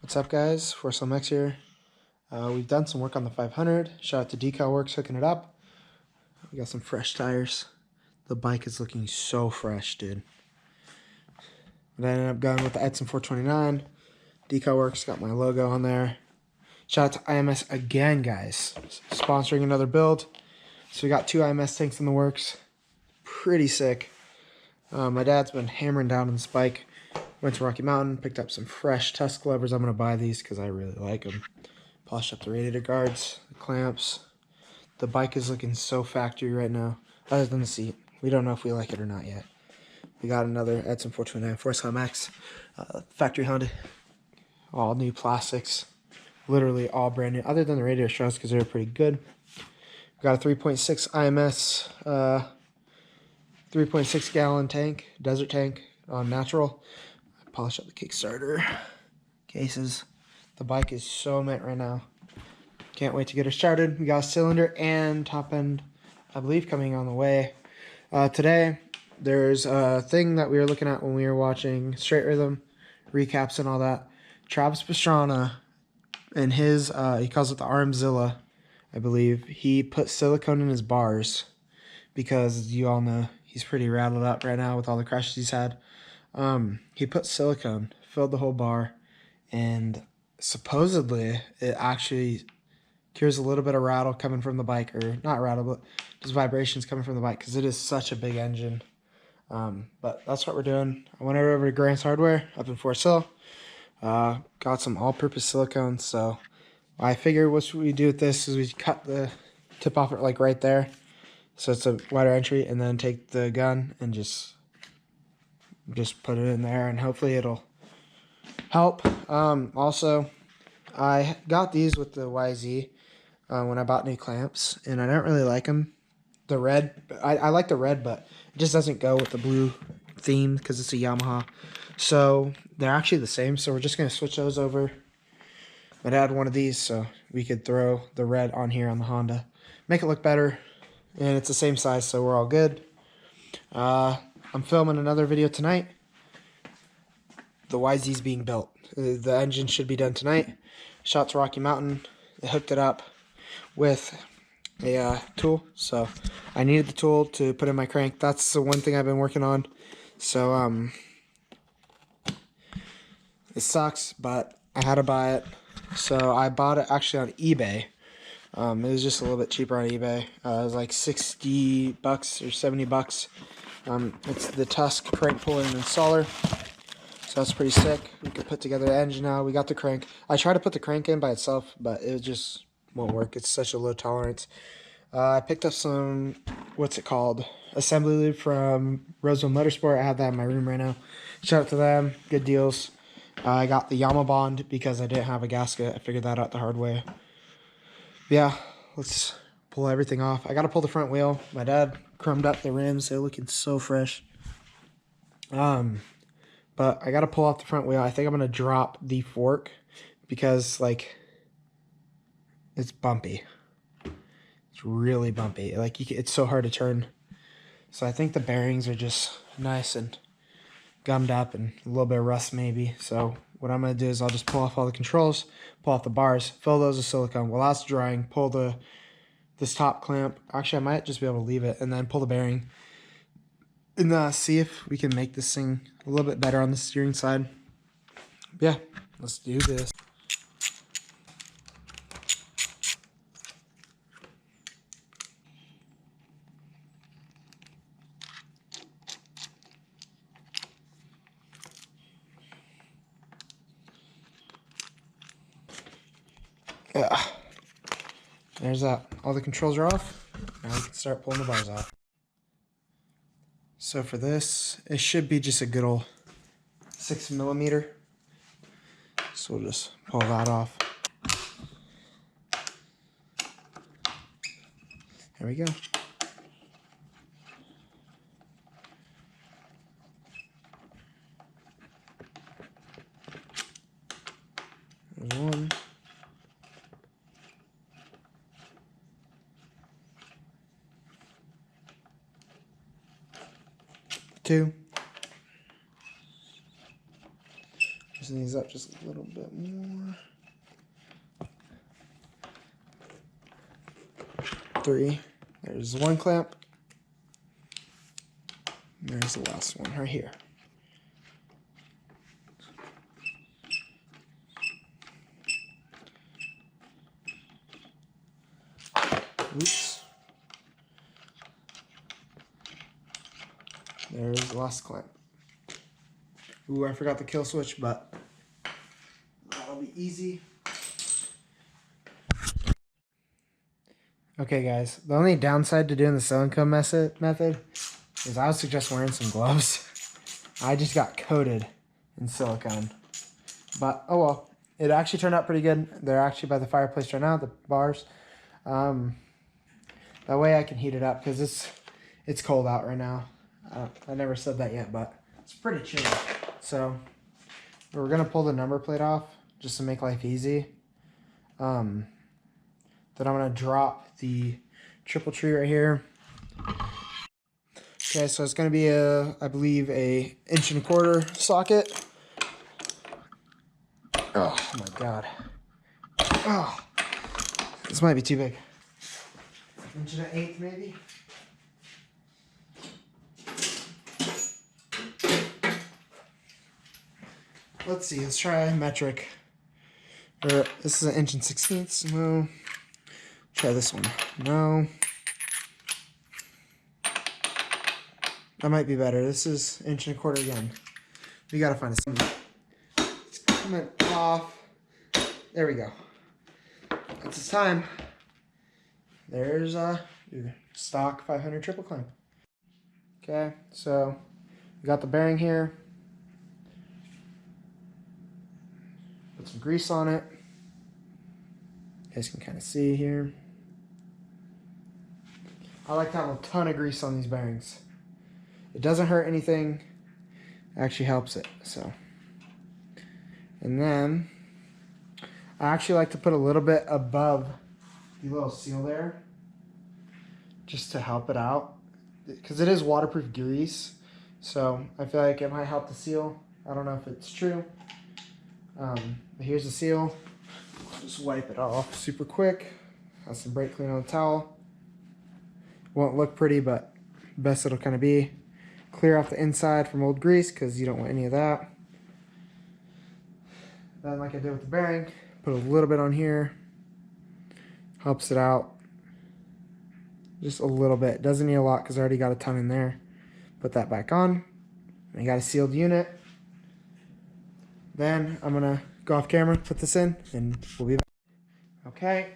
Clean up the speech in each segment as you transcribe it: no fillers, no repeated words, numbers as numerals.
What's up, guys? ForceLMX here. We've done some work on the 500. Shout out to Decal Works hooking it up. We got some fresh tires. The bike is looking so fresh, dude. But I ended up going with the Edson 429. Decal Works got my logo on there. Shout out to IMS again, guys. Sponsoring another build. So we got 2 IMS tanks in the works. Pretty sick. My dad's been hammering down on this bike. Went to Rocky Mountain, picked up some fresh Tusk levers. I'm going to buy these because I really like them. Polished up the radiator guards, the clamps. The bike is looking so factory right now, other than the seat. We don't know if we like it or not yet. We got another Edson 429 ForceLMX, factory Honda. All new plastics. Literally all brand new, other than the radiator struts because they were pretty good. We got a 3.6 IMS, 3.6 gallon tank, desert tank on natural. Polish up the Kickstarter cases. The bike is so mint right now. Can't wait to get her started. We got a cylinder and top end, I believe, coming on the way. Today, there's a thing that we were looking at when we were watching Straight Rhythm recaps and all that. Travis Pastrana and his, he calls it the Armzilla, I believe. He put silicone in his bars because you all know he's pretty rattled up right now with all the crashes he's had. He put silicone, filled the whole bar, and supposedly it actually cures a little bit of rattle coming from the bike, or not rattle, but just vibrations coming from the bike, because it is such a big engine. But that's what we're doing. I went over to Grant's Hardware up in Forest Hill, got some all-purpose silicone. So I figured what we do with this is we cut the tip off it like right there, so it's a wider entry, and then take the gun and just put it in there, and hopefully it'll help. Also, I got these with the YZ when I bought new clamps, and I don't really like them. The red, I like the red, but it just doesn't go with the blue theme because it's a Yamaha. So they're actually the same, so we're just going to switch those over. My dad had one of these, so we could throw the red on here on the Honda. Make it look better, and it's the same size, so we're all good. I'm filming another video tonight. The YZ's being built. The engine should be done tonight. Shot to Rocky Mountain. They hooked it up with a tool. So I needed the tool to put in my crank. That's the one thing I've been working on. So it sucks, but I had to buy it. So I bought it actually on eBay. It was just a little bit cheaper on eBay. It was like 60 bucks or 70 bucks. It's the Tusk crank puller and installer. So that's pretty sick. We could put together the engine now. We got the crank. I tried to put the crank in by itself, but it just won't work. It's such a low tolerance. I picked up some, what's it called? Assembly lube from Roseville Motorsport. I have that in my room right now. Shout out to them. Good deals. I got the Yama Bond because I didn't have a gasket. I figured that out the hard way. Yeah, let's pull everything off. I got to pull the front wheel. My dad crumbed up the rims. They're looking so fresh. But I got to pull off the front wheel. I think I'm going to drop the fork because, like, it's bumpy. It's really bumpy. Like, it's so hard to turn. So I think the bearings are just nice and gummed up and a little bit of rust maybe. So what I'm going to do is I'll just pull off all the controls, pull off the bars, fill those with silicone. While that's drying, pull this top clamp. Actually, I might just be able to leave it and then pull the bearing. And see if we can make this thing a little bit better on the steering side. Yeah, let's do this. Yeah, there's that. All the controls are off. Now we can start pulling the bars off. So for this, it should be just a good old 6mm. So we'll just pull that off. There we go. There's one. Two. There's loosen these up just a little bit more. 3. There's one clamp. And there's the last one right here. Oops. There's the last clamp. Ooh, I forgot the kill switch, but that'll be easy. Okay, guys. The only downside to doing the silicone method is I would suggest wearing some gloves. I just got coated in silicone. But, oh well. It actually turned out pretty good. They're actually by the fireplace right now, the bars. That way I can heat it up because it's cold out right now. I never said that yet, but it's pretty chilly. So we're going to pull the number plate off just to make life easy. Then I'm going to drop the triple tree right here. Okay, so it's going to be I believe, a 1.25 inch socket. Oh my God. Oh, this might be too big. 1 1/8 maybe. Let's see, let's try metric. Or this is 1 1/16. No. Try this one. No. That might be better. This is 1 1/4 again. We gotta find a. It's coming off. There we go. That's its time. There's stock 500 triple clamp. Okay, so we got the bearing here. Put some grease on it. You guys can kind of see here. I like to have a ton of grease on these bearings. It doesn't hurt anything. It actually helps it. So, and then I actually like to put a little bit above the little seal there, just to help it out, because it is waterproof grease. So I feel like it might help the seal. I don't know if it's true. But here's the seal. Just wipe it off super quick. Have some brake clean on the towel. Won't look pretty, but best it'll kind of be. Clear off the inside from old grease because you don't want any of that. Then, like I did with the bearing, put a little bit on here. Helps it out. Just a little bit. Doesn't need a lot because I already got a ton in there. Put that back on. And I got a sealed unit. Then I'm going to go off camera, put this in, and we'll be back. Okay,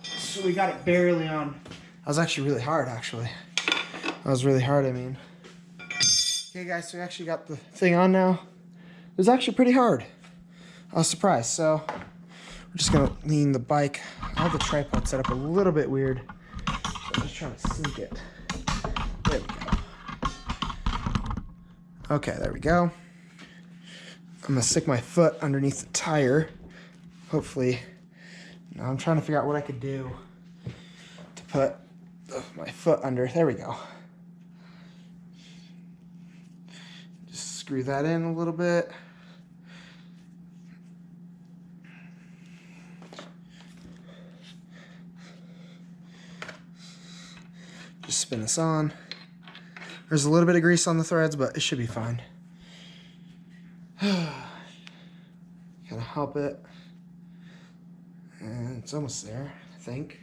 so we got it barely on. That was actually really hard, actually. That was really hard, I mean. Okay, guys, so we actually got the thing on now. It was actually pretty hard. I was surprised. So we're just going to lean the bike. I have the tripod set up a little bit weird. So I'm just trying to sink it. There we go. Okay, there we go. I'm going to stick my foot underneath the tire. Hopefully. Now I'm trying to figure out what I could do to put my foot under. There we go. Just screw that in a little bit. Just spin this on. There's a little bit of grease on the threads, but it should be fine. Gotta help it. And it's almost there, I think.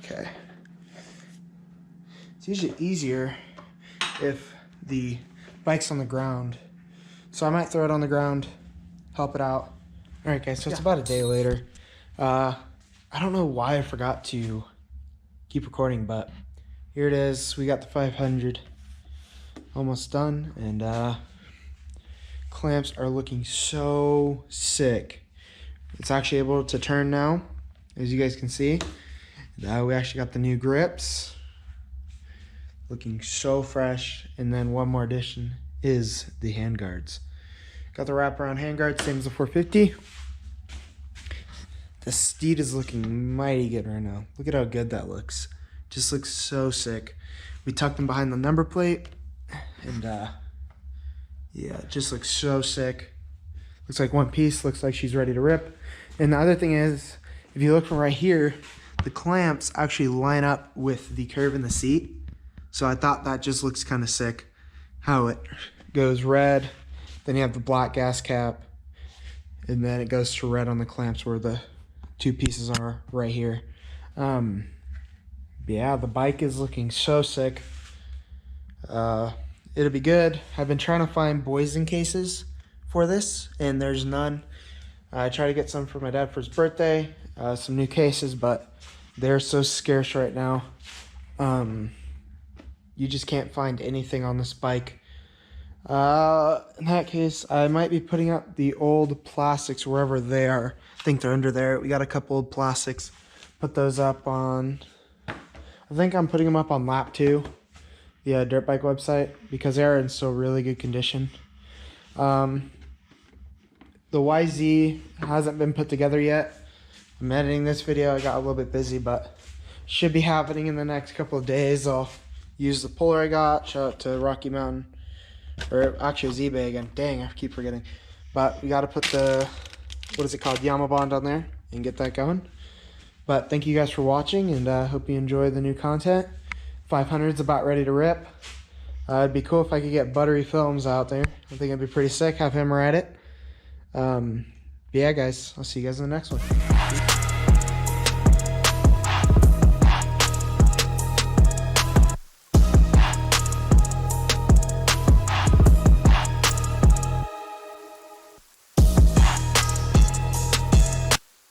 Okay. It's usually easier if the bike's on the ground. So I might throw it on the ground, help it out. All right, guys, so it's about a day later. I don't know why I forgot to keep recording, but here it is. We got the 500 almost done, and clamps are looking so sick. It's actually able to turn now, as you guys can see. We actually got the new grips, looking so fresh. And then one more addition is the handguards. Got the wraparound handguards, same as the 450. The Steed is looking mighty good right now. Look at how good that looks. Just looks so sick. We tucked them behind the number plate. And yeah, it just looks so sick. Looks like one piece, looks like she's ready to rip. And the other thing is, if you look from right here, the clamps actually line up with the curve in the seat. So I thought that just looks kind of sick, how it goes red, then you have the black gas cap, and then it goes to red on the clamps where the two pieces are right here. Yeah, the bike is looking so sick. It'll be good. I've been trying to find Boysen cases for this, and there's none. I tried to get some for my dad for his birthday, some new cases, but they're so scarce right now. You just can't find anything on this bike. In that case, I might be putting up the old plastics wherever they are. I think they're under there. We got a couple old plastics. Put those up on, I think I'm putting them up on Lap2, the dirt bike website, because they are in still really good condition. The YZ hasn't been put together yet. I'm editing this video. I got a little bit busy, but should be happening in the next couple of days. I'll use the puller I got. Shout out to Rocky Mountain, or actually it's eBay again. Dang, I keep forgetting. But we got to put the, what is it called, Yamabond on there and get that going. But thank you guys for watching, and hope you enjoy the new content. 500's about ready to rip. It'd be cool if I could get Buttery Films out there. I think it'd be pretty sick, have him ride it. Yeah, guys, I'll see you guys in the next one.